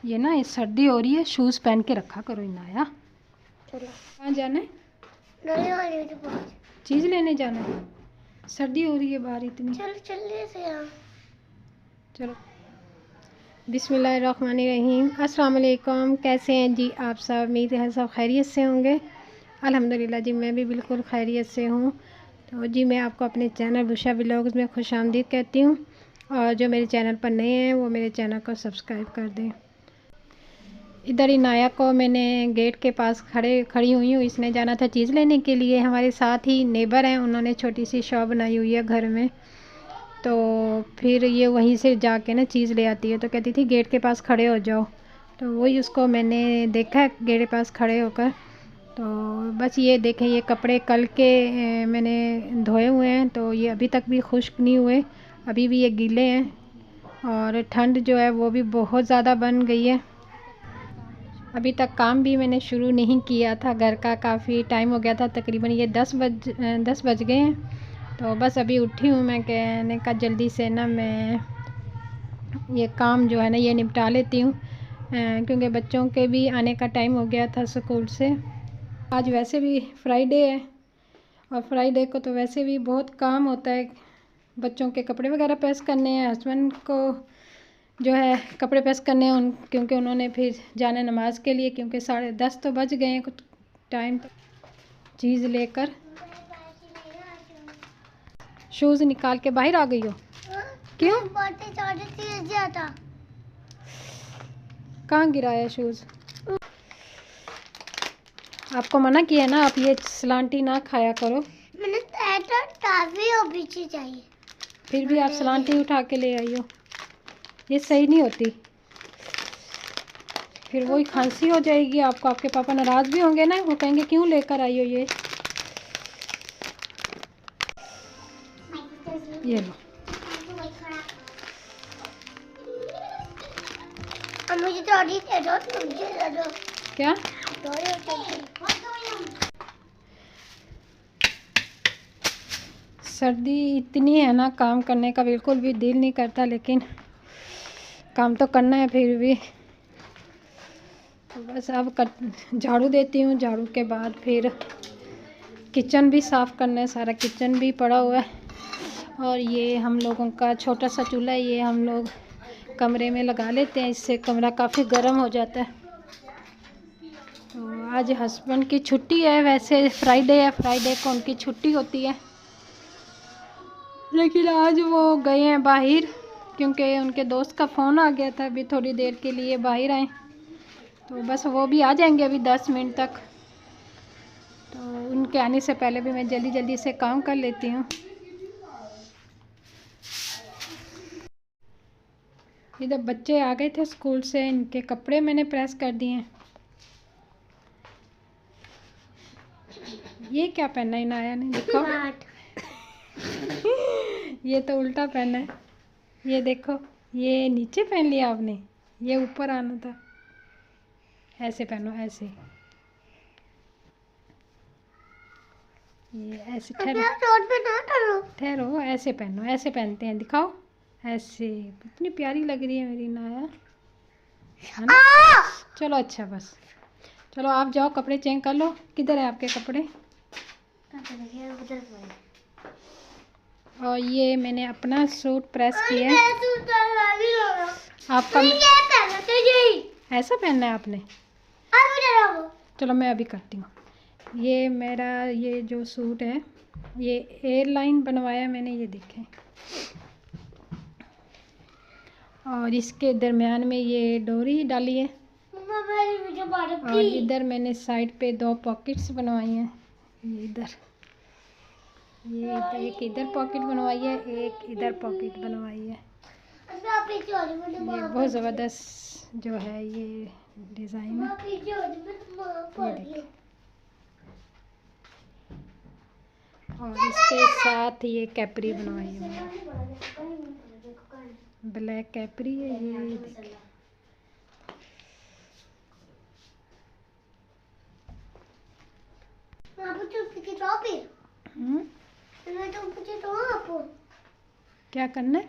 ये ना सर्दी हो रही है, शूज़ पहन के रखा करो इनाया। चलो कहाँ जाना है? गली वाली तो पहुंच। चीज़ लेने जाना है? सर्दी हो रही है बाहर इतनी। चल चलिए से यहाँ। चलो। बिस्मिल्लाहिर्रहमानिर्रहीम। अस्सलाम वालेकुम। कैसे हैं जी आप सब? उम्मीद है सब खैरियत से होंगे। अल्हम्दुलिल्लाह जी मैं भी बिल्कुल खैरियत से हूँ। तो जी मैं आपको अपने चैनल बुशा व्लॉग्स में खुशामदीद कहती हूँ, और जो मेरे चैनल पर नए हैं वो मेरे चैनल को सब्सक्राइब कर दें। इधर इनाया को मैंने गेट के पास खड़ी हुई हूँ। इसने जाना था चीज़ लेने के लिए। हमारे साथ ही नेबर हैं, उन्होंने छोटी सी शॉप बनाई हुई है घर में, तो फिर ये वहीं से जाके ना चीज़ ले आती है। तो कहती थी गेट के पास खड़े हो जाओ, तो वही उसको मैंने देखा है गेट के पास खड़े होकर। तो बस ये देखें, ये कपड़े कल के मैंने धोए हुए हैं, तो ये अभी तक भी खुश्क नहीं हुए, अभी भी ये गीले हैं। और ठंड जो है वो भी बहुत ज़्यादा बन गई है। अभी तक काम भी मैंने शुरू नहीं किया था घर का, काफ़ी टाइम हो गया था, तकरीबन ये 10 बज गए हैं। तो बस अभी उठी हूँ, मैं कहने का जल्दी से ना मैं ये काम जो है ना ये निपटा लेती हूँ, क्योंकि बच्चों के भी आने का टाइम हो गया था स्कूल से। आज वैसे भी फ्राइडे है, और फ्राइडे को तो वैसे भी बहुत काम होता है। बच्चों के कपड़े वगैरह प्रेस करने हैं, हस्बैंड को जो है कपड़े प्रेस करने हैं क्योंकि उन्होंने फिर जाना नमाज के लिए, क्योंकि 10:30 तो बज गए हैं कुछ टाइम तक। चीज़ लेकर शूज़ निकाल के बाहर आ गई हो? क्यों? कहाँ गिराया शूज़? आपको मना किया है ना, आप ये सलांटी ना खाया करो। मैंने टाफी और पीछे चाहिए, फिर भी आप सलांटी उठा के ले आई हो, ये सही नहीं होती। फिर वही खांसी हो जाएगी आपको, आपके पापा नाराज़ भी होंगे ना, वो कहेंगे क्यों लेकर आई हो ये लो। मुझे थोड़ी दे दो, मुझे दे दो। क्या? सर्दी इतनी है ना, काम करने का बिल्कुल भी दिल नहीं करता, लेकिन काम तो करना है फिर भी। तो बस अब झाड़ू देती हूँ, झाड़ू के बाद फिर किचन भी साफ़ करना है, सारा किचन भी पड़ा हुआ है। और ये हम लोगों का छोटा सा चूल्हा है, ये हम लोग कमरे में लगा लेते हैं, इससे कमरा काफ़ी गर्म हो जाता है। तो आज हस्बैंड की छुट्टी है, वैसे फ्राइडे है, फ्राइडे को उनकी छुट्टी होती है, लेकिन आज वो गए हैं बाहर, क्योंकि उनके दोस्त का फ़ोन आ गया था, अभी थोड़ी देर के लिए बाहर आए। तो बस वो भी आ जाएंगे अभी 10 मिनट तक। तो उनके आने से पहले भी मैं जल्दी जल्दी से काम कर लेती हूँ। इधर बच्चे आ गए थे स्कूल से, इनके कपड़े मैंने प्रेस कर दिए हैं। ये क्या पहना है इनाया ने, देखो ये तो उल्टा पहना है, ये देखो, ये नीचे पहन लिया आपने, ये ऊपर आना था। ऐसे पहनो, ऐसे, ये ऐसे ठहरो, ऐसे पहनो, ऐसे पहनते हैं, दिखाओ ऐसे। इतनी प्यारी लग रही है मेरी नाया, है ना? चलो अच्छा, बस चलो आप जाओ कपड़े चेंज कर लो। किधर है आपके कपड़े? और ये मैंने अपना सूट प्रेस किया है। आपका ऐसा पहनना है आपने? चलो मैं अभी करती हूँ। ये मेरा ये जो सूट है, ये एयरलाइन बनवाया मैंने, ये देखें। और इसके दरमियान में ये डोरी डाली है, और इधर मैंने साइड पे 2 पॉकेट्स बनवाई हैं। ये इधर, ये एक इधर पॉकेट बनवाई है, एक इधर पॉकेट बनवाई है। ये बहुत ज़बरदस्त जो है ये डिज़ाइन है, ये देखिए। और इसके साथ ये कैपरी बनवाई है मैंने, ब्लैक कैपरी है, ये देखिए। क्या करना है?